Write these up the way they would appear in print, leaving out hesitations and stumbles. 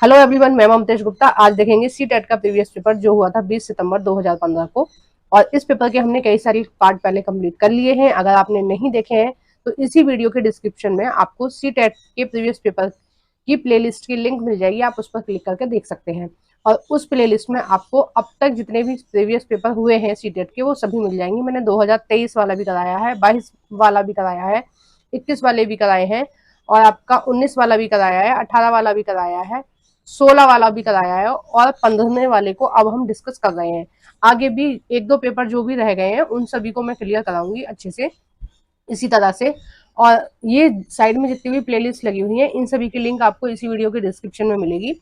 Hello everyone, मैं ममतेश गुप्ता। आज देखेंगे सी टेट का प्रीवियस पेपर जो हुआ था 20 सितंबर 2015 को। और इस पेपर के हमने कई सारी पार्ट पहले कंप्लीट कर लिए हैं। अगर आपने नहीं देखे हैं तो इसी वीडियो के डिस्क्रिप्शन में आपको सी टेट के प्रीवियस पेपर की प्लेलिस्ट की लिंक मिल जाएगी, आप उस पर क्लिक करके देख सकते हैं। और उस प्लेलिस्ट में आपको अब तक जितने भी प्रीवियस पेपर हुए हैं सी टेट के वो सभी मिल जाएंगे। मैंने 2023 वाला भी कराया है, 22 वाला भी कराया है, 21 वाले भी कराए हैं, और आपका 19 वाला भी कराया है, 18 वाला भी कराया है, 16 वाला भी कराया है, और 15वें वाले को अब हम डिस्कस कर रहे हैं। आगे भी एक दो पेपर जो भी रह गए हैं उन सभी को मैं क्लियर कराऊंगी अच्छे से इसी तरह से। और ये साइड में जितनी भी प्लेलिस्ट लगी हुई है इन सभी की लिंक आपको इसी वीडियो के डिस्क्रिप्शन में मिलेगी।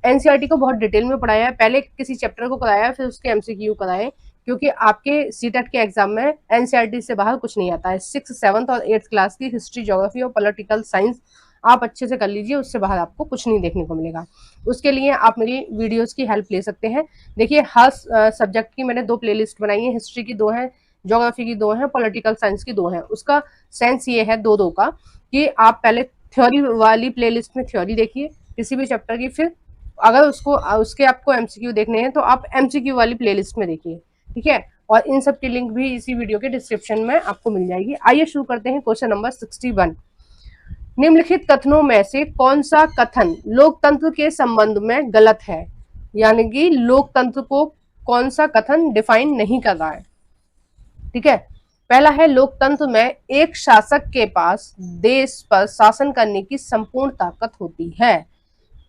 एनसीईआरटी को बहुत डिटेल में पढ़ाया है, पहले किसी चैप्टर को कराया है फिर उसके एमसीक्यू कराए, क्योंकि आपके सीटेट के एग्जाम में एनसीईआरटी से बाहर कुछ नहीं आता है। 6th 7th और 8th क्लास की हिस्ट्री, ज्योग्राफी और पॉलिटिकल साइंस आप अच्छे से कर लीजिए, उससे बाहर आपको कुछ नहीं देखने को मिलेगा। उसके लिए आप मेरी वीडियोस की हेल्प ले सकते हैं। देखिए, हर सब्जेक्ट की मैंने 2 प्लेलिस्ट बनाई है, हिस्ट्री की 2 है, ज्योग्राफी की 2 है, पॉलिटिकल साइंस की 2 है। उसका सेंस ये है 2-2 का कि आप पहले थ्योरी वाली प्लेलिस्ट में थ्योरी देखिए किसी भी चैप्टर की, फिर अगर उसके आपको एमसीक्यू देखने हैं तो आप एमसीक्यू वाली प्लेलिस्ट में देखिए, ठीक है। और इन सब की लिंक भी इसी वीडियो के डिस्क्रिप्शन में आपको मिल जाएगी। आइए शुरू करते हैं क्वेश्चन नंबर 61। निम्नलिखित कथनों में से कौन सा कथन लोकतंत्र के संबंध में गलत है? यानी कि लोकतंत्र को कौन सा कथन डिफाइन नहीं कर रहा है, ठीक है। पहला है, लोकतंत्र में एक शासक के पास देश पर शासन करने की संपूर्ण ताकत होती है।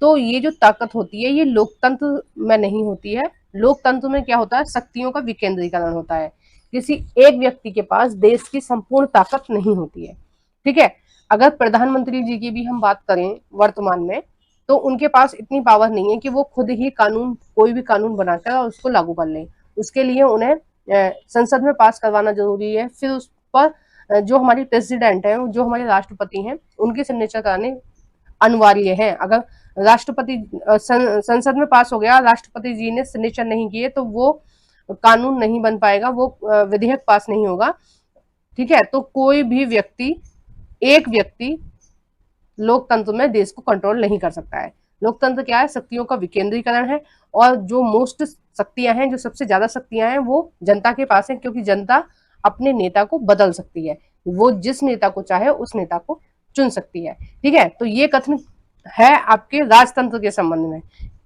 तो ये जो ताकत होती है ये लोकतंत्र में नहीं होती है। लोकतंत्र में क्या होता है? शक्तियों का विकेंद्रीकरण होता है। किसी एक व्यक्ति के पास देश की संपूर्ण ताकत नहीं होती है, ठीक है। अगर प्रधानमंत्री जी की भी हम बात करें वर्तमान में, तो उनके पास इतनी पावर नहीं है कि वो खुद ही कानून, कोई भी कानून बनाकर और उसको लागू कर लें। उसके लिए उन्हें संसद में पास करवाना जरूरी है, फिर उस पर जो हमारी प्रेसिडेंट है, जो हमारे राष्ट्रपति हैं, उनकी सिग्नेचर कराने अनिवार्य है। अगर राष्ट्रपति संसद में पास हो गया, राष्ट्रपति जी ने सिग्नेचर नहीं किए तो वो कानून नहीं बन पाएगा, वो विधेयक पास नहीं होगा, ठीक है। तो कोई भी व्यक्ति, एक व्यक्ति लोकतंत्र में देश को कंट्रोल नहीं कर सकता है। लोकतंत्र क्या है? शक्तियों का विकेंद्रीकरण है, और जो मोस्ट शक्तियां हैं, जो सबसे ज्यादा शक्तियां हैं, वो जनता के पास है, क्योंकि जनता अपने नेता को बदल सकती है। वो जिस नेता को चाहे उस नेता को चुन सकती है, ठीक है। तो ये कथन है आपके राजतंत्र के संबंध में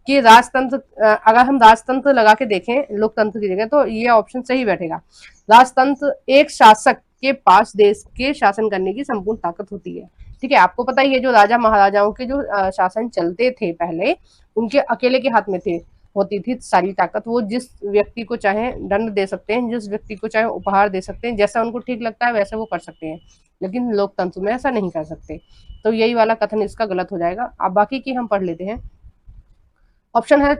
कि राजतंत्र, अगर हम राजतंत्र लगा के देखें लोकतंत्र की जगह तो ये ऑप्शन सही बैठेगा। राजतंत्र एक शासक के पास देश के शासन करने की संपूर्ण ताकत होती है, ठीक है। आपको पता ही है जो राजा महाराजाओं के जो शासन चलते थे पहले, उनके अकेले के हाथ में थे, होती थी सारी ताकत। वो जिस व्यक्ति को चाहे दंड दे सकते हैं, जिस व्यक्ति को चाहे उपहार दे सकते हैं, जैसा उनको ठीक लगता है वैसे वो कर सकते हैं, लेकिन लोकतंत्र में ऐसा नहीं कर सकते। तो यही वाला कथन इसका गलत हो जाएगा। अब बाकी की हम पढ़ लेते हैं। ऑप्शन है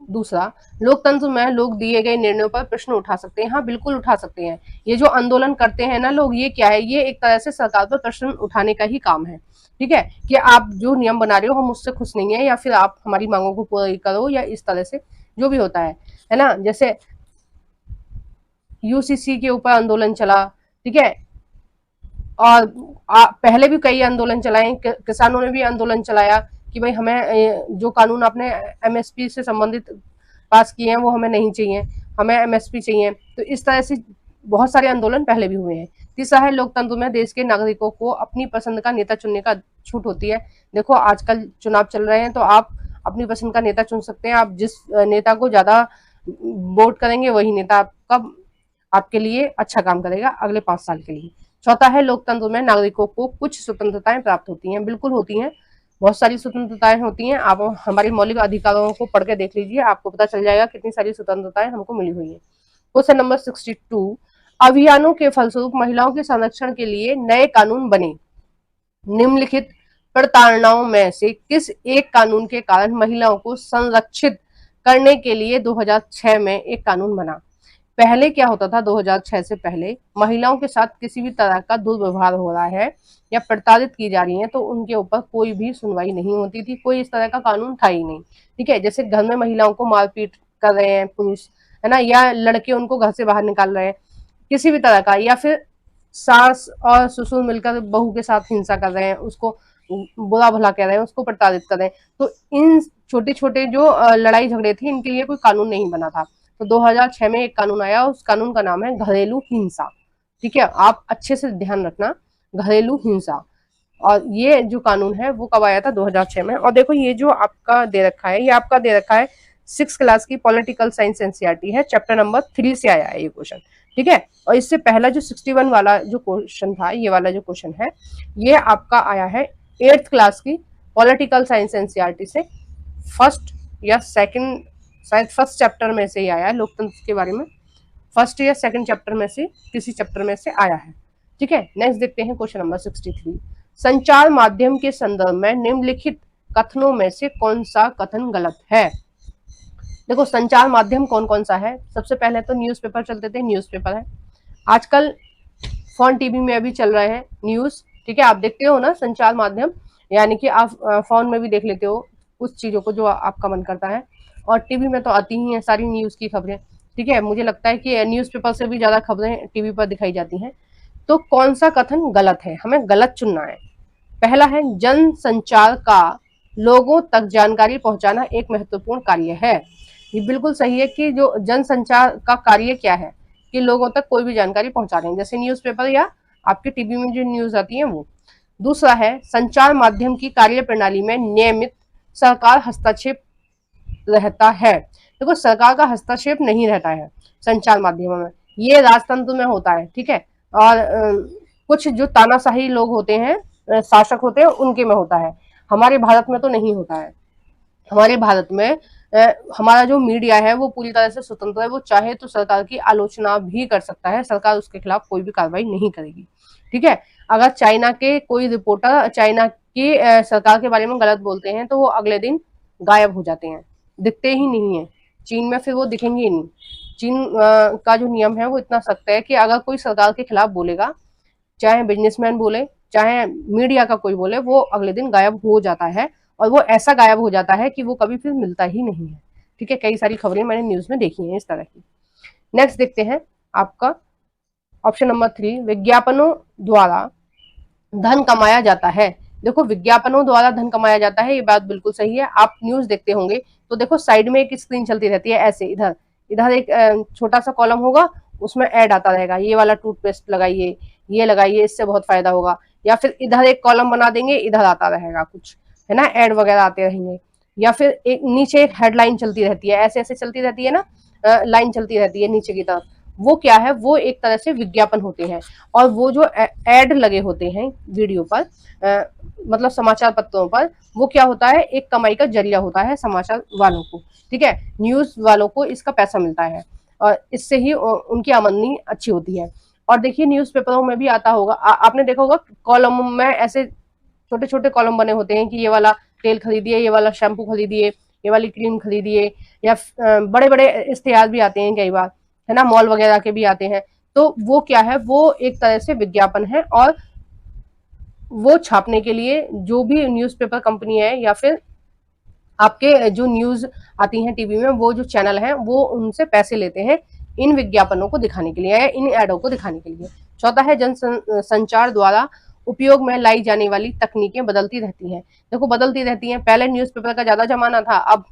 दूसरा, लोकतंत्र में लोग दिए गए निर्णयों पर प्रश्न उठा सकते हैं। हाँ, बिल्कुल उठा सकते हैं। ये जो आंदोलन करते हैं ना लोग, ये क्या है? ये एक तरह से सरकार पर प्रश्न उठाने का ही काम है, ठीक है। कि आप जो नियम बना रहे हो हम उससे खुश नहीं है, या फिर आप हमारी मांगों को पूरा करो, या इस तरह से जो भी होता है ना। जैसे यूसीसी के ऊपर आंदोलन चला, ठीक है। और पहले भी कई आंदोलन चलाए, किसानों ने भी आंदोलन चलाया कि भाई हमें जो कानून आपने एमएसपी से संबंधित पास किए हैं वो हमें नहीं चाहिए, हमें एमएसपी चाहिए। तो इस तरह से बहुत सारे आंदोलन पहले भी हुए हैं। तीसरा है, लोकतंत्र में देश के नागरिकों को अपनी पसंद का नेता चुनने का छूट होती है। देखो, आजकल चुनाव चल रहे हैं तो आप अपनी पसंद का नेता चुन सकते हैं। आप जिस नेता को ज्यादा वोट करेंगे वही नेता आपके लिए अच्छा काम करेगा अगले 5 साल के लिए। चौथा है, लोकतंत्र में नागरिकों को कुछ स्वतंत्रताएं प्राप्त होती हैं। बिल्कुल होती हैं, बहुत सारी स्वतंत्रताएं होती हैं। आप हमारे मौलिक अधिकारों को पढ़ के देख लीजिए, आपको पता चल जाएगा कितनी सारी स्वतंत्रताएं हमको मिली हुई है। क्वेश्चन नंबर 62, अभियानों के फलस्वरूप महिलाओं के संरक्षण के लिए नए कानून बने। निम्नलिखित प्रताड़नाओं में से किस एक कानून के कारण महिलाओं को संरक्षित करने के लिए 2006 में एक कानून बना? पहले क्या होता था? 2006 से पहले महिलाओं के साथ किसी भी तरह का दुर्व्यवहार हो रहा है या प्रताड़ित की जा रही है तो उनके ऊपर कोई भी सुनवाई नहीं होती थी, कोई इस तरह का कानून था ही नहीं, ठीक है। जैसे घर में महिलाओं को मारपीट कर रहे हैं पुरुष, है ना, या लड़के उनको घर से बाहर निकाल रहे हैं किसी भी तरह का, या फिर सास और ससुर मिलकर बहू के साथ हिंसा कर रहे हैं, उसको बुरा भला कह रहे हैं उसको प्रताड़ित कर रहे हैं। तो इन छोटे छोटे जो लड़ाई झगड़े थे इनके लिए कोई कानून नहीं बना था। तो 2006 में एक कानून आया, उस कानून का नाम है घरेलू हिंसा। ठीक है, आप अच्छे से ध्यान रखना, घरेलू हिंसा। और ये जो कानून है वो कब आया था? 2006 में। और देखो ये जो आपका दे रखा है, ये आपका दे रखा है 6th क्लास की पॉलिटिकल साइंस एनसीईआरटी है, चैप्टर नंबर 3 से आया है ये क्वेश्चन। ठीक है, और इससे पहला जो 61 वाला जो क्वेश्चन था, ये वाला जो क्वेश्चन है ये आपका आया है 8th क्लास की पॉलिटिकल साइंस एनसीईआरटी से, फर्स्ट या सेकंड, शायद फर्स्ट चैप्टर में से ही आया है, लोकतंत्र के बारे में फर्स्ट या सेकंड चैप्टर में से किसी चैप्टर में से आया है। ठीक है, नेक्स्ट देखते हैं क्वेश्चन नंबर 63। संचार माध्यम के संदर्भ में निम्नलिखित कथनों में से कौन सा कथन गलत है? देखो संचार माध्यम कौन कौन सा है? सबसे पहले तो न्यूज़पेपर चलते थे, न्यूज़पेपर है। आजकल फोन टीवी में अभी चल रहे हैं न्यूज। ठीक है, आप देखते हो ना संचार माध्यम, यानी कि आप फोन में भी देख लेते हो कुछ चीजों को जो आपका मन करता है, और टीवी में तो आती ही है सारी न्यूज की खबरें। ठीक है, मुझे लगता है कि न्यूज़पेपर से भी ज्यादा खबरें टीवी पर दिखाई जाती हैं। तो कौन सा कथन गलत है? हमें गलत चुनना है। पहला है जन संचार का लोगों तक जानकारी पहुंचाना एक महत्वपूर्ण कार्य है। ये बिल्कुल सही है कि जो जन संचार का कार्य क्या है कि लोगों तक कोई भी जानकारी पहुंचा रहे हैं, जैसे न्यूज़पेपर या आपके टीवी में जो न्यूज आती है वो। दूसरा है संचार माध्यम की कार्य प्रणाली में नियमित सरकार हस्तक्षेप रहता है। देखो सरकार का हस्तक्षेप नहीं रहता है संचार माध्यमों में, ये राजतंत्र में होता है। ठीक है, और कुछ जो तानाशाही लोग होते हैं, शासक होते हैं, उनके में होता है। हमारे भारत में तो नहीं होता है। हमारे भारत में हमारा जो मीडिया है वो पूरी तरह से स्वतंत्र है, वो चाहे तो सरकार की आलोचना भी कर सकता है, सरकार उसके खिलाफ कोई भी कार्रवाई नहीं करेगी। ठीक है, अगर चाइना के कोई रिपोर्टर चाइना की सरकार के बारे में गलत बोलते हैं तो वो अगले दिन गायब हो जाते हैं, दिखते ही नहीं है। चीन में फिर वो दिखेंगे ही नहीं। चीन का जो नियम है वो इतना सख्त है कि अगर कोई सरकार के खिलाफ बोलेगा, चाहे बिजनेसमैन बोले चाहे मीडिया का कोई बोले, वो अगले दिन गायब हो जाता है, और वो ऐसा गायब हो जाता है कि वो कभी फिर मिलता ही नहीं है। ठीक है, कई सारी खबरें मैंने न्यूज में देखी हैं इस तरह की। नेक्स्ट देखते हैं आपका ऑप्शन नंबर 3, विज्ञापनों द्वारा धन कमाया जाता है। देखो विज्ञापनों द्वारा धन कमाया जाता है, ये बात बिल्कुल सही है। आप न्यूज देखते होंगे तो देखो साइड में एक स्क्रीन चलती रहती है, ऐसे इधर इधर एक छोटा सा कॉलम होगा, उसमें ऐड आता रहेगा, ये वाला टूथपेस्ट लगाइए, ये लगाइए, इससे बहुत फायदा होगा। या फिर इधर एक कॉलम बना देंगे, इधर आता रहेगा कुछ, है ना, ऐड वगैरह आते रहेंगे। या फिर एक नीचे एक हेडलाइन चलती रहती है, ऐसे ऐसे चलती रहती है ना, लाइन चलती रहती है नीचे की तरफ, वो क्या है? वो एक तरह से विज्ञापन होते हैं। और वो जो ऐड लगे होते हैं वीडियो पर, मतलब समाचार पत्रों पर, वो क्या होता है? एक कमाई का जरिया होता है समाचार वालों को। ठीक है, न्यूज वालों को इसका पैसा मिलता है, और इससे ही उनकी आमदनी अच्छी होती है। और देखिए न्यूज़पेपरों में भी आता होगा, आपने देखा होगा कॉलम में ऐसे छोटे छोटे कॉलम बने होते हैं कि ये वाला तेल खरीदिए, ये वाला शैम्पू खरीदिए, ये वाली क्रीम खरीदिए, या बड़े बड़े इश्तेहार भी आते हैं कई बार, है ना, मॉल वगैरह के भी आते हैं। तो वो क्या है? वो एक तरह से विज्ञापन है, और वो छापने के लिए जो भी न्यूज़पेपर कंपनी है या फिर आपके जो न्यूज आती हैं टीवी में, वो जो चैनल है वो उनसे पैसे लेते हैं इन विज्ञापनों को दिखाने के लिए या इन एडों को दिखाने के लिए। चौथा है जन संचार द्वारा उपयोग में लाई जाने वाली तकनीकें बदलती रहती हैं। देखो बदलती रहती हैं, पहले न्यूज़पेपर का ज्यादा जमाना था, अब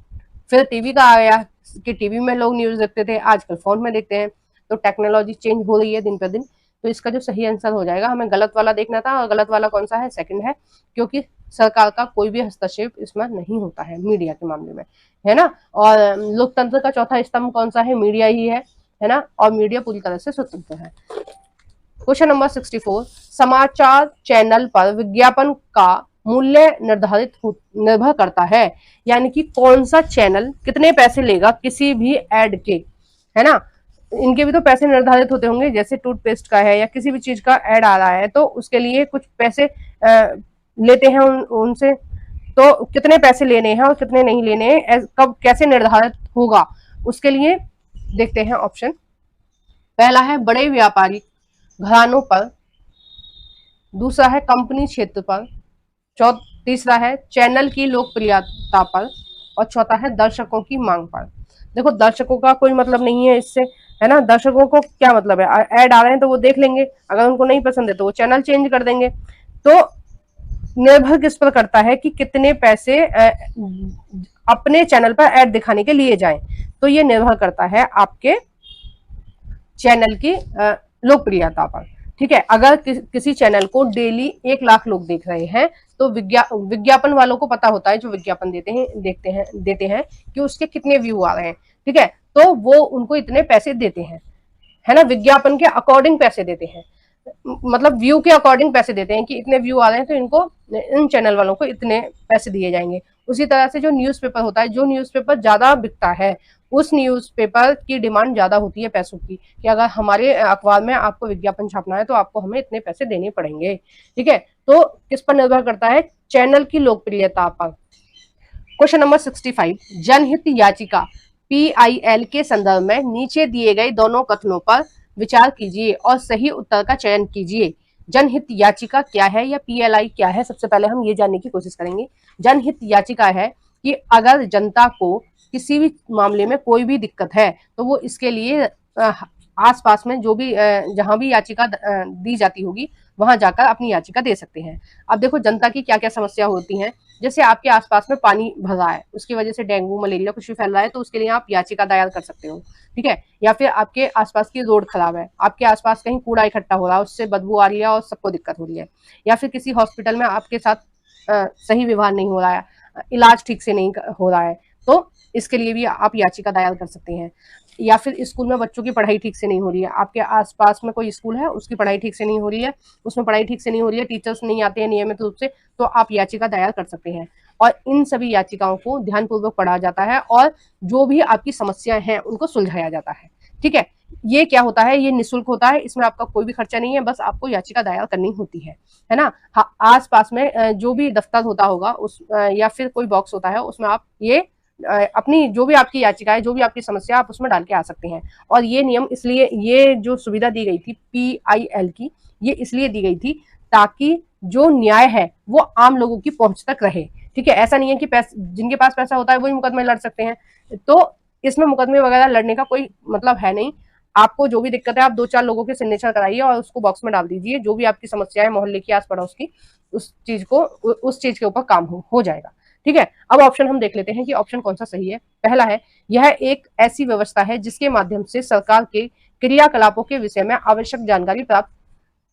फिर टीवी का आ गया कि टीवी में लोग न्यूज देखते थे, आजकल फोन में देखते हैं। तो टेक्नोलॉजी चेंज हो रही है दिन पर दिन। तो इसका जो सही आंसर हो जाएगा, हमें गलत वाला देखना था, और गलत वाला कौन सा है? सेकंड है, क्योंकि सरकार का कोई भी हस्तक्षेप इसमें नहीं होता है मीडिया के मामले में, है ना। और लोकतंत्र का चौथा स्तंभ कौन सा है? मीडिया ही है ना, और मीडिया पूरी तरह से स्वतंत्र है। क्वेश्चन नंबर 64, समाचार चैनल पर विज्ञापन का मूल्य निर्भर करता है, यानी कि कौन सा चैनल कितने पैसे लेगा किसी भी एड के, है ना। इनके भी तो पैसे निर्धारित होते होंगे, जैसे टूथपेस्ट का है या किसी भी चीज का ऐड आ रहा है तो उसके लिए कुछ पैसे लेते हैं उनसे। तो कितने पैसे लेने हैं और कितने नहीं लेने हैं, कब कैसे निर्धारित होगा, उसके लिए देखते हैं ऑप्शन। पहला है बड़े व्यापारिक घरानों पर, दूसरा है कंपनी क्षेत्र पर, तीसरा है चैनल की लोकप्रियता पर, और चौथा है दर्शकों की मांग पर। देखो दर्शकों का कोई मतलब नहीं है इससे, है ना। दर्शकों को क्या मतलब है? ऐड आ रहे हैं तो वो देख लेंगे, अगर उनको नहीं पसंद है तो वो चैनल चेंज कर देंगे। तो निर्भर किस पर करता है कि कितने पैसे अपने चैनल पर ऐड दिखाने के लिए जाएं। तो ये निर्भर करता है आपके चैनल की लोकप्रियता पर। ठीक है, अगर किसी चैनल को डेली 1 लाख लोग देख रहे हैं तो विज्ञापन वालों को पता होता है, जो विज्ञापन देते हैं कि उसके कितने व्यू आ रहे हैं। ठीक है, तो वो उनको इतने पैसे देते हैं, है ना, विज्ञापन के अकॉर्डिंग पैसे देते हैं, मतलब व्यू के अकॉर्डिंग पैसे देते हैं कि इतने व्यू आ रहे हैं तो इनको, इन चैनल वालों को इतने पैसे दिए जाएंगे। उसी तरह से जो न्यूज़पेपर होता है, जो न्यूज़पेपर ज्यादा बिकता है उस न्यूज़पेपर की डिमांड ज्यादा होती है पैसों की, कि अगर हमारे अखबार में आपको विज्ञापन छापना है तो आपको हमें इतने पैसे देने पड़ेंगे। ठीक है, तो किस पर निर्भर करता है, चैनल की लोकप्रियता पर। क्वेश्चन नंबर 65, जनहित याचिका PIL के संदर्भ में नीचे दिए गए दोनों कथनों पर विचार कीजिए और सही उत्तर का चयन कीजिए। जनहित याचिका क्या है या PLI क्या है, सबसे पहले हम ये जानने की कोशिश करेंगे। जनहित याचिका है कि अगर जनता को किसी भी मामले में कोई भी दिक्कत है तो वो इसके लिए आसपास में जो भी जहां भी याचिका दी जाती होगी वहां जाकर अपनी याचिका दे सकते हैं। अब देखो जनता की क्या क्या समस्या होती हैं, जैसे आपके आसपास में पानी भर रहा है, उसकी वजह से डेंगू मलेरिया कुछ भी फैल रहा है, तो उसके लिए आप याचिका दायर कर सकते हो। ठीक है, या फिर आपके आसपास की रोड खराब है, आपके आसपास कहीं कूड़ा इकट्ठा हो रहा है, उससे बदबू आ रही है और सबको दिक्कत हो रही है, या फिर किसी हॉस्पिटल में आपके साथ सही व्यवहार नहीं हो रहा है, इलाज ठीक से नहीं हो रहा है, तो इसके लिए भी आप याचिका दायर कर सकते हैं। या फिर स्कूल में बच्चों की पढ़ाई ठीक से नहीं हो रही है, आपके आसपास में कोई स्कूल है उसकी पढ़ाई ठीक से नहीं हो रही है, उसमें पढ़ाई ठीक से नहीं हो रही है, टीचर्स नहीं आते हैं नियमित रूप से, तो आप याचिका दायर कर सकते हैं। और इन सभी याचिकाओं को ध्यानपूर्वक पढ़ा जाता है और जो भी आपकी समस्याएं हैं उनको सुलझाया जाता है। ठीक है, ये क्या होता है, ये निःशुल्क होता है, इसमें आपका कोई भी खर्चा नहीं है, बस आपको याचिका दायर करनी होती है ना। हाँ, आसपास में जो भी दफ्तर होता होगा उस या फिर कोई बॉक्स होता है उसमें आप ये अपनी जो भी आपकी याचिका है, जो भी आपकी समस्या, आप उसमें डाल के आ सकते हैं। और ये नियम इसलिए, ये जो सुविधा दी गई थी PIL की, ये इसलिए दी गई थी ताकि जो न्याय है वो आम लोगों की पहुंच तक रहे। ठीक है, ऐसा नहीं है कि जिनके पास पैसा होता है वही मुकदमे लड़ सकते हैं, तो इसमें मुकदमे वगैरह लड़ने का कोई मतलब है नहीं। आपको जो भी दिक्कत है आप 2-4 लोगों के सिग्नेचर कराइए और उसको बॉक्स में डाल दीजिए, जो भी आपकी समस्या है मोहल्ले की, आस पड़ोस की, उस चीज के ऊपर काम हो जाएगा। ठीक है, अब ऑप्शन हम देख लेते हैं कि ऑप्शन कौन सा सही है। पहला है, यह एक ऐसी व्यवस्था है जिसके माध्यम से सरकार के क्रियाकलापों के विषय में आवश्यक जानकारी प्राप्त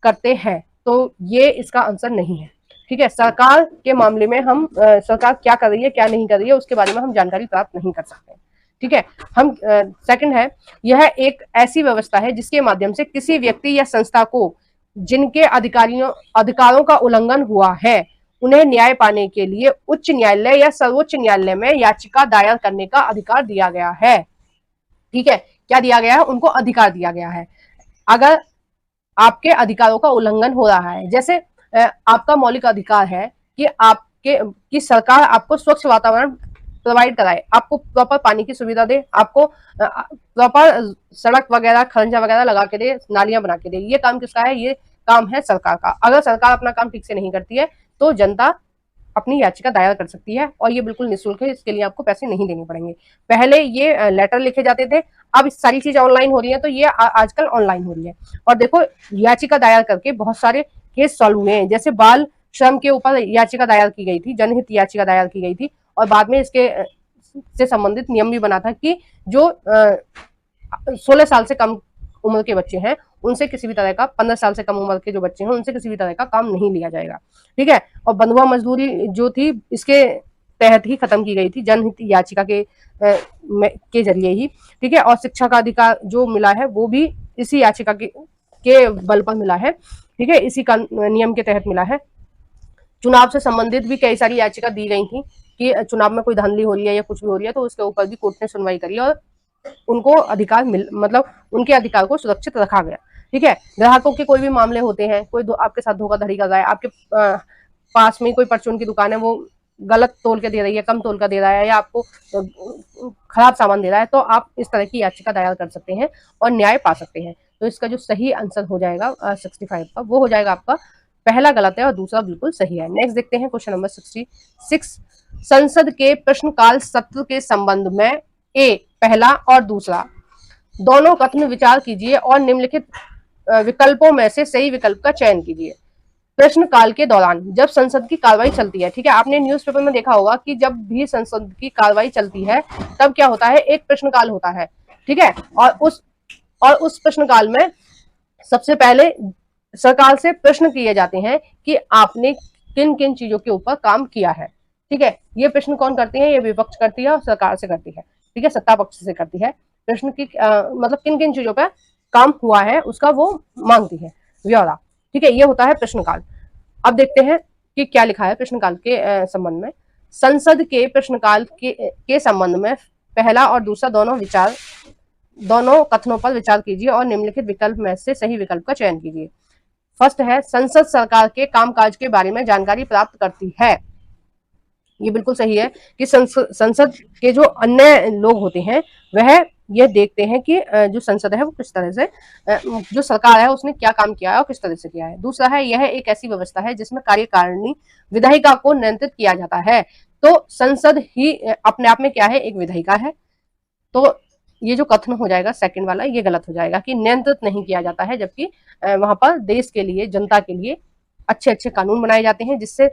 करते हैं, तो ये इसका आंसर नहीं है। ठीक है, सरकार के मामले में हम सरकार क्या कर रही है क्या नहीं कर रही है उसके बारे में हम जानकारी प्राप्त नहीं कर सकते। ठीक है, हम सेकंड है, यह एक ऐसी व्यवस्था है जिसके माध्यम से किसी व्यक्ति या संस्था को जिनके अधिकारों का उल्लंघन हुआ है उन्हें न्याय पाने के लिए उच्च न्यायालय या सर्वोच्च न्यायालय में याचिका दायर करने का अधिकार दिया गया है। ठीक है, क्या दिया गया है, उनको अधिकार दिया गया है। अगर आपके अधिकारों का उल्लंघन हो रहा है, जैसे आपका मौलिक अधिकार है कि सरकार आपको स्वच्छ वातावरण प्रोवाइड कराए, आपको प्रॉपर पानी की सुविधा दे, आपको प्रॉपर सड़क वगैरह खरंजा वगैरह लगा के दे, नालियां बना के दे, ये काम किसका है, ये काम है सरकार का। अगर सरकार अपना काम ठीक से नहीं करती है तो जनता अपनी याचिका दायर कर सकती है और ये बिल्कुल निःशुल्क है, इसके लिए आपको पैसे नहीं देने पड़ेंगे। पहले ये लेटर लिखे जाते थे, अब सारी चीजें ऑनलाइन हो रही है, तो ये आजकल ऑनलाइन हो रही है। और देखो याचिका दायर करके बहुत सारे केस सॉल्व हुए हैं, जैसे बाल श्रम के ऊपर याचिका दायर की गई थी, जनहित याचिका दायर की गई थी, और बाद में इसके से संबंधित नियम भी बना था कि जो 16 साल से कम उम्र के बच्चे हैं उनसे किसी भी तरह का, 15 साल से कम उम्र के जो बच्चे हैं उनसे किसी भी तरह का काम नहीं लिया जाएगा। ठीक है, और बंधुआ मजदूरी जो थी इसके तहत ही खत्म की गई थी, जनहित याचिका के जरिए ही। ठीक है, और शिक्षा का अधिकार जो मिला है वो भी इसी याचिका के बल पर मिला है। ठीक है, इसी का नियम के तहत मिला है। चुनाव से संबंधित भी कई सारी याचिका दी गई थी कि चुनाव में कोई धांधली हो रही है या कुछ भी हो रही है, तो उसके ऊपर भी कोर्ट ने सुनवाई करी और उनको अधिकार मतलब उनके अधिकार को सुरक्षित रखा गया। ठीक है, ग्राहकों के कोई भी मामले होते हैं, कोई आपके साथ धोखाधड़ी कर रहा है, आपके पास में कोई परचून की दुकान है, वो गलत तोल के दे रही है, कम तोल का दे रहा है, या आपको खराब सामान दे रहा है, तो आप इस तरह की याचिका दायर कर सकते हैं और न्याय पा सकते हैं। तो इसका जो सही आंसर हो जाएगा 65 का, वो हो जाएगा आपका पहला गलत है और दूसरा बिल्कुल सही है। नेक्स्ट देखते हैं क्वेश्चन नंबर 66, संसद के प्रश्नकाल सत्र के संबंध में ए पहला और दूसरा दोनों कथन विचार कीजिए और निम्नलिखित विकल्पों में से सही विकल्प का चयन कीजिए। प्रश्नकाल के दौरान जब संसद की कार्रवाई चलती है, ठीक है, आपने न्यूज़पेपर में देखा होगा कि जब भी संसद की कार्रवाई चलती है तब क्या होता है, एक प्रश्नकाल होता है, ठीक है, और उस प्रश्नकाल में सबसे पहले सरकार से प्रश्न किए जाते हैं कि आपने किन किन चीजों के ऊपर काम किया है, ठीक है। ये प्रश्न कौन करती है, ये विपक्ष करती है और सरकार से करती है, ठीक है, सत्ता पक्ष से करती है। प्रश्न की मतलब किन किन चीजों पर काम हुआ है उसका वो मांगती है ब्यौरा, ठीक है, ये होता है प्रश्नकाल। अब देखते हैं कि क्या लिखा है प्रश्नकाल के संबंध में। संसद के प्रश्नकाल के संबंध में पहला और दूसरा दोनों कथनों पर विचार कीजिए और निम्नलिखित विकल्प में से सही विकल्प का चयन कीजिए। फर्स्ट है, संसद सरकार के कामकाज के बारे में जानकारी प्राप्त करती है। ये बिल्कुल सही है कि संसद के जो अन्य लोग होते हैं वह ये देखते हैं कि जो संसद है वो किस तरह से, जो सरकार है उसने क्या काम किया है और किस तरह से किया है। दूसरा है, यह एक ऐसी व्यवस्था है जिसमें कार्यकारिणी विधायिका को नियंत्रित किया जाता है। तो संसद ही अपने आप में क्या है, एक विधायिका है। तो ये जो कथन हो जाएगा सेकंड वाला, ये गलत हो जाएगा कि नियंत्रित नहीं किया जाता है, जबकि वहां पर देश के लिए, जनता के लिए अच्छे अच्छे कानून बनाए जाते हैं जिससे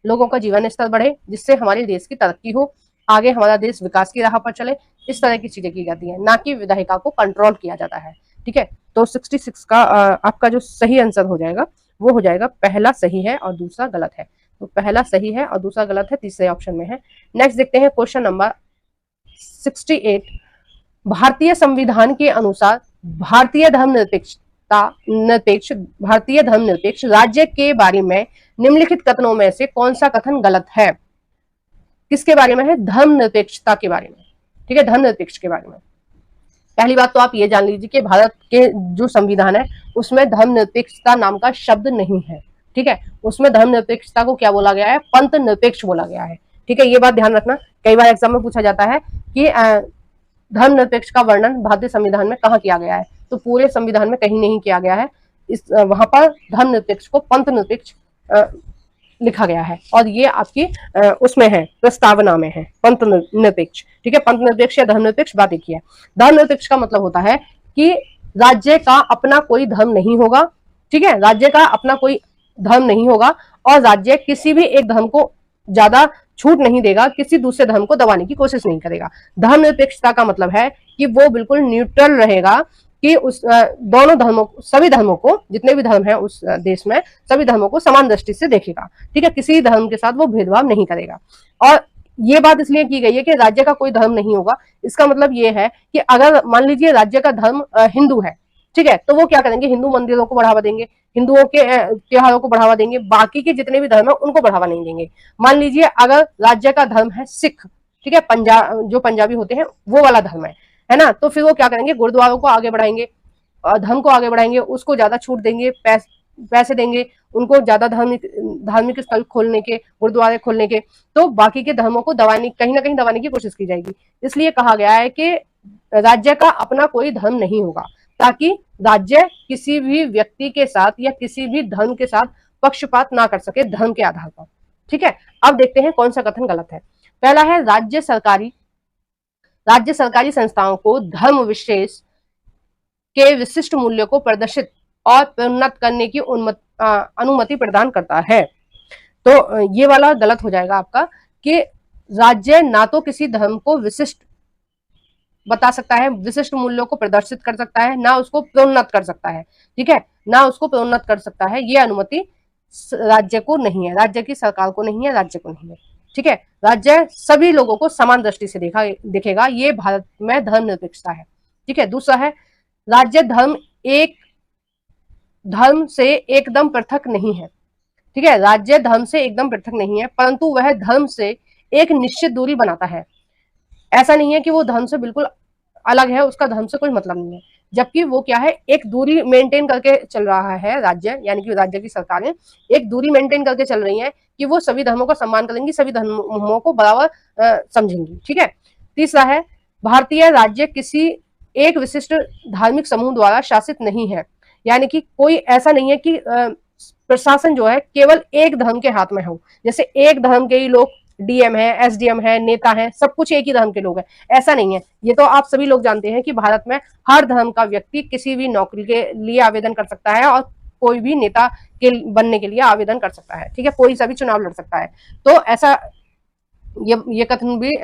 लोगों का जीवन स्तर बढ़े, जिससे हमारे देश की तरक्की हो, आगे हमारा देश विकास की राह पर चले, इस तरह की चीजें की जाती है, ना कि विधायिका को कंट्रोल किया जाता है, ठीक है। तो 66 का आपका जो सही आंसर हो जाएगा वो हो जाएगा पहला सही है और दूसरा गलत है। तो पहला सही है और दूसरा गलत है, तीसरे ऑप्शन में है। नेक्स्ट देखते हैं क्वेश्चन नंबर 68। भारतीय संविधान के अनुसार भारतीय धर्मनिरपेक्ष राज्य के बारे में निम्नलिखित कथनों में से कौन सा कथन गलत है। किसके बारे में है, धर्मनिरपेक्षता के बारे में, ठीक है, धर्मनिरपेक्ष के बारे में। पहली बात तो आप ये जान लीजिए कि भारत के जो संविधान है उसमें धर्मनिरपेक्षता नाम का शब्द नहीं है, ठीक है। उसमें धर्मनिरपेक्षता को क्या बोला गया है, पंथ निरपेक्ष बोला गया है, ठीक है। ये बात ध्यान रखना, कई बार एग्जाम में पूछा जाता है कि धर्मनिरपेक्ष का वर्णन भारतीय संविधान में कहाँ किया गया है, तो पूरे संविधान में कहीं नहीं किया गया है। इस वहां पर धर्मनिरपेक्ष को पंथ निरपेक्ष लिखा गया है और ये आपकी उसमें है, प्रस्तावना में है, पंथ निरपेक्ष, ठीक है। पंथ निरपेक्ष या धर्मनिरपेक्ष बात एक ही है। धर्मनिरपेक्ष का मतलब होता है कि राज्य का अपना कोई धर्म नहीं होगा, ठीक है, राज्य का अपना कोई धर्म नहीं होगा और राज्य किसी भी एक धर्म को ज्यादा छूट नहीं देगा, किसी दूसरे धर्म को दबाने की कोशिश नहीं करेगा। धर्मनिरपेक्षता का मतलब है कि वो बिल्कुल न्यूट्रल रहेगा कि उस दोनों धर्मों, सभी धर्मों को, जितने भी धर्म है उस देश में, सभी धर्मों को समान दृष्टि से देखेगा, ठीक है, किसी धर्म के साथ वो भेदभाव नहीं करेगा। और ये बात इसलिए की गई है कि राज्य का कोई धर्म नहीं होगा। इसका मतलब ये है कि अगर मान लीजिए राज्य का धर्म हिंदू है, ठीक है, तो वो क्या करेंगे, हिंदू मंदिरों को बढ़ावा देंगे, हिंदुओं के त्योहारों को बढ़ावा देंगे, बाकी के जितने भी धर्म है उनको बढ़ावा नहीं देंगे। मान लीजिए अगर राज्य का धर्म है सिख, ठीक है, जो पंजाबी होते हैं वो वाला धर्म है ना, तो फिर वो क्या करेंगे, गुरुद्वारों को आगे बढ़ाएंगे, धर्म को आगे बढ़ाएंगे, उसको ज्यादा छूट देंगे, पैसे देंगे उनको, ज्यादा धार्मिक स्थल खोलने के, गुरुद्वारे खोलने के, तो बाकी के धर्मों को दबाने, कहीं ना कहीं दबाने की कोशिश की जाएगी। इसलिए कहा गया है कि राज्य का अपना कोई धर्म नहीं होगा, ताकि राज्य किसी भी व्यक्ति के साथ या किसी भी धर्म के साथ पक्षपात ना कर सके धर्म के आधार पर, ठीक है। अब देखते हैं कौन सा कथन गलत है। पहला है, राज्य सरकारी संस्थाओं को धर्म विशेष के विशिष्ट मूल्यों को प्रदर्शित और प्रोन्नत करने की अनुमति प्रदान करता है। तो ये वाला गलत हो जाएगा आपका कि राज्य ना तो किसी धर्म को विशिष्ट बता सकता है, विशिष्ट मूल्यों को प्रदर्शित कर सकता है, ना उसको प्रोन्नत कर सकता है, ठीक है, ना उसको प्रोन्नत कर सकता है। ये अनुमति राज्य को नहीं है, राज्य की सरकार को नहीं है, राज्य को नहीं है, ठीक है। राज्य सभी लोगों को समान दृष्टि से देखेगा, ये भारत में धर्मनिरपेक्षता है, ठीक है। दूसरा है, राज्य धर्म से एकदम पृथक नहीं है, ठीक है, राज्य धर्म से एकदम पृथक नहीं है, परंतु वह धर्म से एक निश्चित दूरी बनाता है। ऐसा नहीं है कि वो धर्म से बिल्कुल अलग है, उसका धर्म से कोई मतलब नहीं है, जबकि वो क्या है, एक दूरी मेंटेन करके चल रहा है राज्य, यानी कि राज्य की सरकारें एक दूरी मेंटेन करके चल रही है कि वो सभी धर्मों का सम्मान करेंगी, सभी धर्मों को बराबर समझेंगी, ठीक है। तीसरा है, भारतीय राज्य किसी एक विशिष्ट धार्मिक समूह द्वारा शासित नहीं है, यानी कि कोई ऐसा नहीं है कि प्रशासन जो है केवल एक धर्म के हाथ में हो, जैसे एक धर्म के ही लोग डीएम है, एसडीएम है, नेता है, सब कुछ एक ही धर्म के लोग हैं, ऐसा नहीं है। ये तो आप सभी लोग जानते हैं कि भारत में हर धर्म का व्यक्ति किसी भी नौकरी के लिए आवेदन कर सकता है और कोई भी नेता के बनने के लिए आवेदन कर सकता है। ठीक है, कोई सा भी चुनाव लड़ सकता है। तो ऐसा ये कथन भी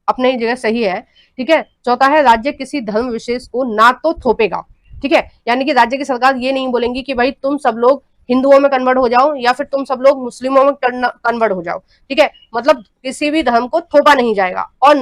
अपने जगह सही है। ठीक है, चौथा है राज्य किसी धर्म विशेष को ना तो थोपेगा। ठीक है, यानी कि राज्य की सरकार ये नहीं बोलेंगी कि भाई तुम सब लोग हिंदुओं में कन्वर्ट हो जाओ या फिर तुम सब लोग मुस्लिमों में कन्वर्ट हो जाओ। ठीक है, मतलब किसी भी धर्म को थोपा नहीं जाएगा और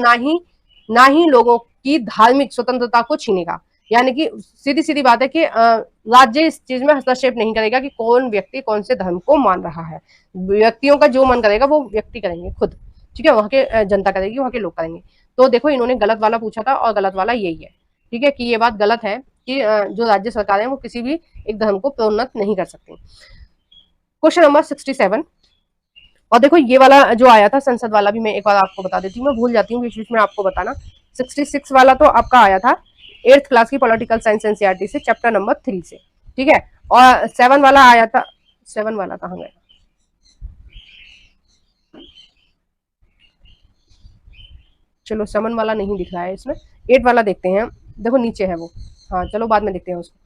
ना ही लोगों की धार्मिक स्वतंत्रता को छीनेगा। यानी कि सीधी सीधी बात है कि राज्य इस चीज में हस्तक्षेप नहीं करेगा कि कौन व्यक्ति कौन से धर्म को मान रहा है। व्यक्तियों का जो मन करेगा वो व्यक्ति करेंगे खुद। ठीक है, वहां के जनता करेगी, वहां के लोग करेंगे। तो देखो इन्होंने गलत वाला पूछा था और गलत वाला यही है। ठीक है, कि ये बात गलत है कि जो राज्य सरकार है वो किसी भी एक धर्म को प्रोन्नत नहीं कर सकती। Question number 67। और देखो ये वाला जो आया था संसद वाला भी मैं एक बार आपको बता देती हूँ, मैं भूल जाती हूँ बीच बीच में आपको बताना। 66 वाला तो आपका आया था 8th क्लास की पॉलिटिकल साइंस एनसीईआरटी से चैप्टर नंबर 3 से। ठीक है, और 7 वाला आया था, 7 वाला कहाँ गया, चलो 7 वाला नहीं दिख रहा है इसमें, 8 वाला देखते हैं। देखो नीचे है वो, हाँ चलो बाद में देखते हैं उसको।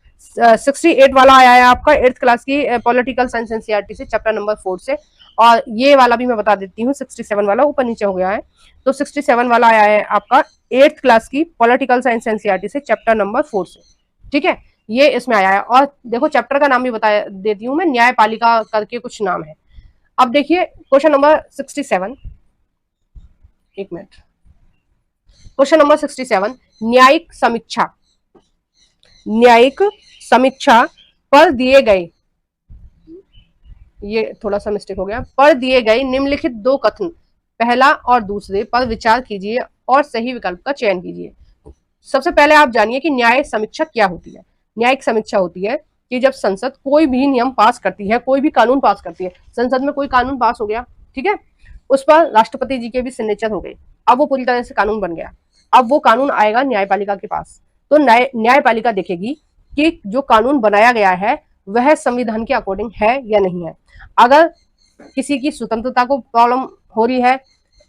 68 वाला आया है आपका 8th क्लास की पॉलिटिकल साइंस एनसीईआरटी से चैप्टर नंबर 4 से। और ये वाला भी मैं बता देती हूँ, 67 वाला ऊपर नीचे हो गया है। तो 67 वाला आया है आपका 8th क्लास की पॉलिटिकल साइंस एनसीईआरटी से चैप्टर नंबर 4 से। ठीक है, ये इसमें आया है। और देखो चैप्टर का नाम भी बता देती हूँ मैं, न्यायपालिका करके कुछ नाम है। अब देखिए क्वेश्चन नंबर 67, एक मिनट, क्वेश्चन नंबर 67, न्यायिक समीक्षा। न्यायिक समीक्षा पर दिए गए, ये थोड़ा सा मिस्टेक हो गया, पर दिए गए निम्नलिखित दो कथन पहला और दूसरे पर विचार कीजिए और सही विकल्प का चयन कीजिए। सबसे पहले आप जानिए कि न्याय समीक्षा क्या होती है। न्यायिक समीक्षा होती है कि जब संसद कोई भी नियम पास करती है, कोई भी कानून पास करती है, संसद में कोई कानून पास हो गया, ठीक है, उस पर राष्ट्रपति जी के भी सिग्नेचर हो गए, अब वो पूरी तरह से कानून बन गया। अब वो कानून आएगा न्यायपालिका के पास, तो न्यायपालिका देखेगी कि जो कानून बनाया गया है वह संविधान के अकॉर्डिंग है या नहीं है। अगर किसी की स्वतंत्रता को प्रॉब्लम हो रही है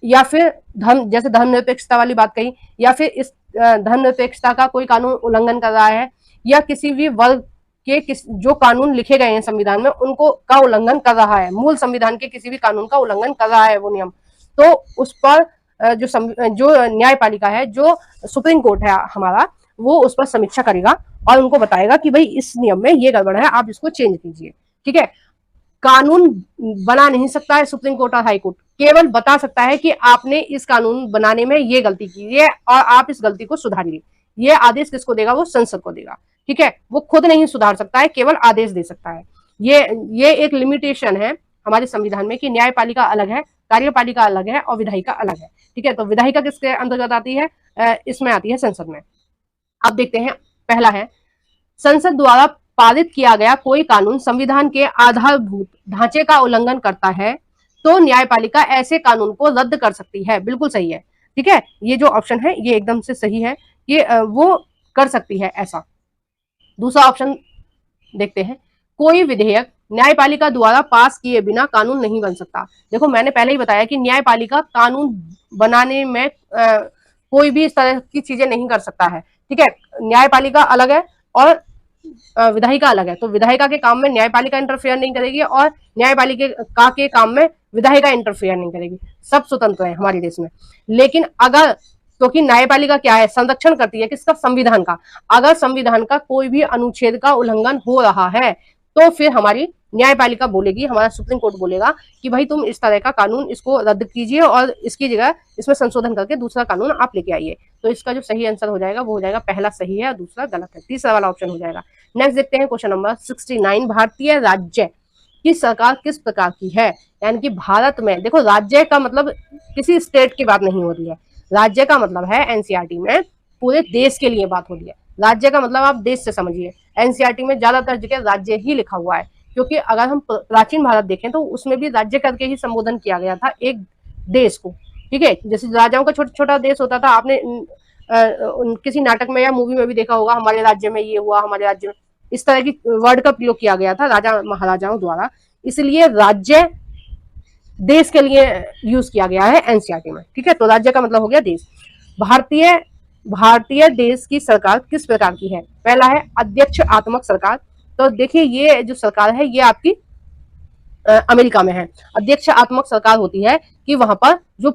या फिर धर्म, जैसे धर्मनिरपेक्षता वाली बात कही, या फिर इस धर्मनिरपेक्षता का कोई कानून उल्लंघन कर रहा है, या किसी भी वर्ग के जो कानून लिखे गए हैं संविधान में उनको का उल्लंघन कर रहा है, मूल संविधान के किसी भी कानून का उल्लंघन कर रहा है वो नियम, तो उस पर जो न्यायपालिका है, जो सुप्रीम कोर्ट है हमारा, वो उस पर समीक्षा करेगा और उनको बताएगा कि भाई इस नियम में ये गड़बड़ है, आप इसको चेंज कीजिए। ठीक है, कानून बना नहीं सकता है सुप्रीम कोर्ट और हाई कोर्ट, केवल बता सकता है कि आपने इस कानून बनाने में ये गलती की है और आप इस गलती को सुधारिए। ये आदेश किसको देगा? वो संसद को देगा। ठीक है, वो खुद नहीं सुधार सकता है, केवल आदेश दे सकता है। ये एक लिमिटेशन है हमारे संविधान में कि न्यायपालिका अलग है, कार्यपालिका अलग है और विधायिका अलग है। ठीक है, तो विधायिका किसके अंतर्गत आती है? इसमें आती है संसद में। अब देखते हैं, पहला है संसद द्वारा पारित किया गया कोई कानून संविधान के आधारभूत ढांचे का उल्लंघन करता है तो न्यायपालिका ऐसे कानून को रद्द कर सकती है। बिल्कुल सही है। ठीक है, ये जो ऑप्शन है ये एकदम से सही है, ये वो कर सकती है ऐसा। दूसरा ऑप्शन देखते हैं, कोई विधेयक न्यायपालिका द्वारा पास किए बिना कानून नहीं बन सकता। देखो मैंने पहले ही बताया कि न्यायपालिका कानून बनाने में कोई भी इस तरह की चीजें नहीं कर सकता है। ठीक है, न्यायपालिका अलग है और विधायिका अलग है, तो विधायिका के काम में न्यायपालिका इंटरफेयर नहीं करेगी और न्यायपालिका के काम में विधायिका इंटरफेयर नहीं करेगी। सब स्वतंत्र है हमारे देश में। लेकिन अगर, क्योंकि न्यायपालिका क्या है? संरक्षण करती है किसका? संविधान का। अगर संविधान का कोई भी अनुच्छेद का उल्लंघन हो रहा है तो फिर हमारी न्यायपालिका बोलेगी, हमारा सुप्रीम कोर्ट बोलेगा कि भाई तुम इस तरह का कानून इसको रद्द कीजिए और इसकी जगह इसमें संशोधन करके दूसरा कानून आप लेके आइए। तो इसका जो सही आंसर हो जाएगा वो हो जाएगा पहला सही है और दूसरा गलत है, तीसरा वाला ऑप्शन हो जाएगा। नेक्स्ट देखते हैं क्वेश्चन नंबर 69, भारतीय राज्य की सरकार किस प्रकार की है? यानी कि भारत में, देखो राज्य का मतलब किसी स्टेट की बात नहीं हो रही है, राज्य का मतलब है एनसीईआरटी में पूरे देश के लिए बात हो रही है। राज्य का मतलब आप देश से समझिए, एनसीईआरटी में ज्यादातर जगह राज्य ही लिखा हुआ है, क्योंकि अगर हम प्राचीन भारत देखें तो उसमें भी राज्य करके ही संबोधन किया गया था एक देश को। ठीक है, जैसे राजाओं का छोटा छोटा देश होता था, आपने किसी नाटक में या मूवी में भी देखा होगा, हमारे राज्य में ये हुआ, हमारे राज्य में, इस तरह की वर्ड का प्रयोग किया गया था राजा महाराजाओं द्वारा, इसलिए राज्य देश के लिए यूज किया गया है एनसीईआरटी में। ठीक है, तो राज्य का मतलब हो गया देश। भारतीय देश की सरकार किस प्रकार की है? पहला है अध्यक्ष आत्मक सरकार, तो देखिए ये जो सरकार है ये आपकी अमेरिका में है। अध्यक्षात्मक सरकार होती है कि वहां पर जो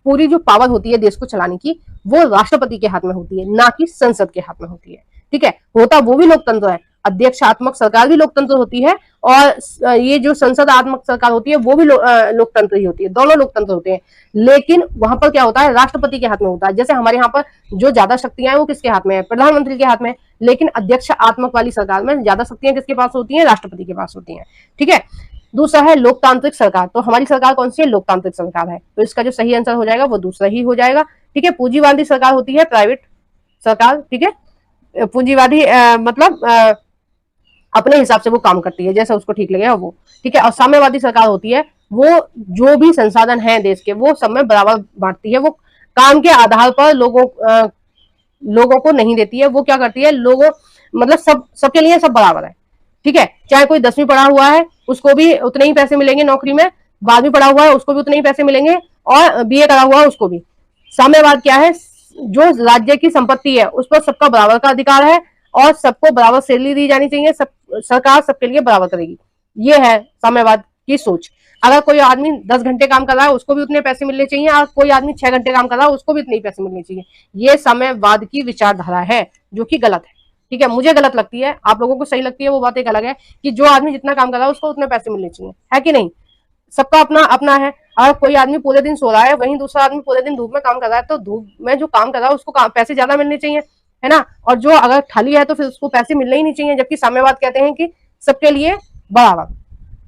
पूरी जो पावर होती है देश को चलाने की, वो राष्ट्रपति के हाथ में होती है, ना कि संसद के हाथ में होती है। ठीक है, होता वो भी लोकतंत्र है, अध्यक्षात्मक सरकार भी लोकतंत्र होती है, और ये जो संसदात्मक सरकार होती है वो भी लोकतंत्र ही होती है, दोनों लोकतंत्र होते हैं। लेकिन वहां पर क्या होता है, राष्ट्रपति के हाथ में होता है। जैसे हमारे यहाँ पर जो ज्यादा शक्तियां हैं वो किसके हाथ में है, प्रधानमंत्री के हाथ में। लेकिन अध्यक्षात्मक वाली सरकार में ज्यादा शक्तियां किसके पास होती है, राष्ट्रपति के पास होती है। ठीक है, दूसरा है लोकतांत्रिक सरकार। तो हमारी सरकार कौन सी है, लोकतांत्रिक सरकार है। तो इसका जो सही आंसर हो जाएगा वो दूसरा ही हो जाएगा। ठीक है, पूंजीवादी सरकार होती है, प्राइवेट सरकार। ठीक है, पूंजीवादी मतलब अपने हिसाब से वो काम करती है, जैसा उसको ठीक लगेगा वो। ठीक है, और साम्यवादी सरकार होती है, वो जो भी संसाधन है देश के वो सब में बराबर बांटती है, वो काम के आधार पर लोगों को नहीं देती है। वो क्या करती है, लोगों मतलब सबके लिए सब बराबर है। ठीक है, चाहे कोई 10वीं पढ़ा हुआ है उसको भी उतने ही पैसे मिलेंगे नौकरी में, 12वीं पढ़ा हुआ है उसको भी उतने ही पैसे मिलेंगे, और बीए करा हुआ है उसको भी। साम्यवाद क्या है, जो राज्य की संपत्ति है उस पर सबका बराबर का अधिकार है, और सबको बराबर सैलरी दी जानी चाहिए, सरकार सबके लिए बराबर करेगी। ये है साम्यवाद की सोच। अगर कोई आदमी 10 घंटे काम कर रहा है उसको भी उतने पैसे मिलने चाहिए, और कोई आदमी 6 घंटे काम कर रहा है उसको भी उतने ही पैसे मिलने चाहिए। ये साम्यवाद की विचारधारा है, जो कि गलत है। ठीक है, मुझे गलत लगती है, आप लोगों को सही लगती है वो बात एक अलग है, कि जो आदमी जितना काम कर रहा है उसको उतने पैसे मिलने चाहिए, है कि नहीं। सबका अपना अपना है। अगर कोई आदमी पूरे दिन सो रहा है, वहीं दूसरा आदमी पूरे दिन धूप में काम कर रहा है, तो धूप में जो काम कर रहा है उसको पैसे ज्यादा मिलने चाहिए, है ना। और जो अगर खाली है तो फिर उसको पैसे मिलने ही नहीं चाहिए। जबकि साम्यवाद कहते हैं कि सबके लिए बराबर।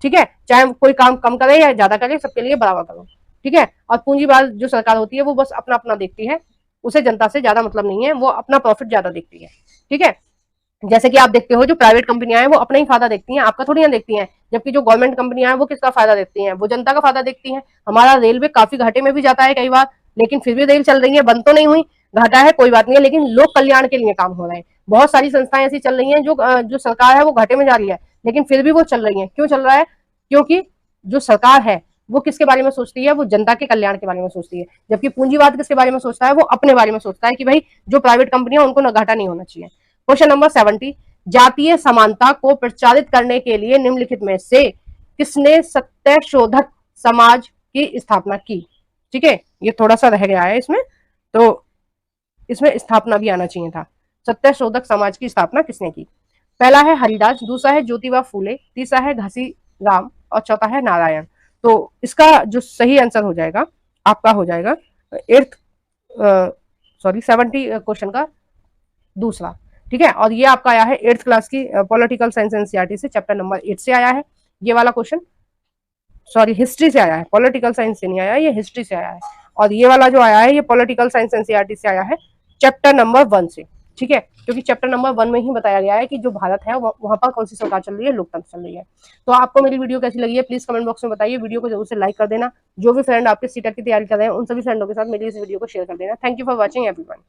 ठीक है, चाहे कोई काम कम करे या ज्यादा करे, सबके लिए बराबर करो। ठीक है, और पूंजीवाद जो सरकार होती है वो बस अपना अपना देखती है, उसे जनता से ज्यादा मतलब नहीं है, वो अपना प्रॉफिट ज्यादा देखती है। ठीक है, जैसे कि आप देखते हो जो प्राइवेट कंपनियां हैं वो अपना ही फायदा देखती हैं, आपका थोड़ी ना देखती हैं। जबकि जो गवर्नमेंट कंपनियां हैं वो किसका फायदा देखती हैं, वो जनता का फायदा देखती हैं। हमारा रेलवे काफी घाटे में भी जाता है कई बार, लेकिन फिर भी रेल चल रही है, बंद तो नहीं हुई। घाटा है कोई बात नहीं है, लेकिन लोक कल्याण के लिए काम हो रहे हैं। बहुत सारी संस्थाएं ऐसी चल रही हैं जो सरकार है वो घाटे में जा रही है, लेकिन फिर भी वो चल रही है। क्यों चल रहा है, क्योंकि जो सरकार है वो किसके बारे में सोचती है, वो जनता के कल्याण के बारे में सोचती है। जबकि पूंजीवाद किसके बारे में सोचता है, वो अपने बारे में सोचता है कि भाई जो प्राइवेट कंपनियां उनको घाटा नहीं होना चाहिए। क्वेश्चन नंबर 70, जातीय समानता को प्रचारित करने के लिए निम्नलिखित में से किसने सत्यशोधक समाज की स्थापना की। ठीक है, ये थोड़ा सा रह गया है इसमें, तो इसमें स्थापना भी आना चाहिए था। सत्यशोधक समाज की स्थापना किसने की। पहला है हरिदास, दूसरा है ज्योतिबा फूले, तीसरा है घासी राम, और चौथा है नारायण। तो इसका जो सही आंसर हो जाएगा आपका हो जाएगा 70 क्वेश्चन का दूसरा। ठीक है, और ये आपका आया है 8th क्लास की पॉलिटिकल साइंस एनसीईआरटी से, चैप्टर नंबर 8 से आया है ये वाला क्वेश्चन। सॉरी, हिस्ट्री से आया है, पॉलिटिकल साइंस से नहीं आया, ये हिस्ट्री से आया है। और ये वाला जो आया है ये पॉलिटिकल साइंस एनसीईआरटी से आया है, चैप्टर नंबर 1 से। ठीक है, क्योंकि चैप्टर नंबर 1 में ही बताया गया है कि जो भारत है वहां पर कौन सी सरकार चल रही है, लोकतंत्र चल रही है। तो आपको मेरी वीडियो कैसी लगी है प्लीज कमेंट बॉक्स में बताइए। वीडियो को जरूर से लाइक कर देना। जो भी फ्रेंड आपके सीटेट की तैयारी कर रहे हैं उन सभी फ्रेंडों के साथ मेरी इस वीडियो को शेयर कर देना। Thank you for watching everyone.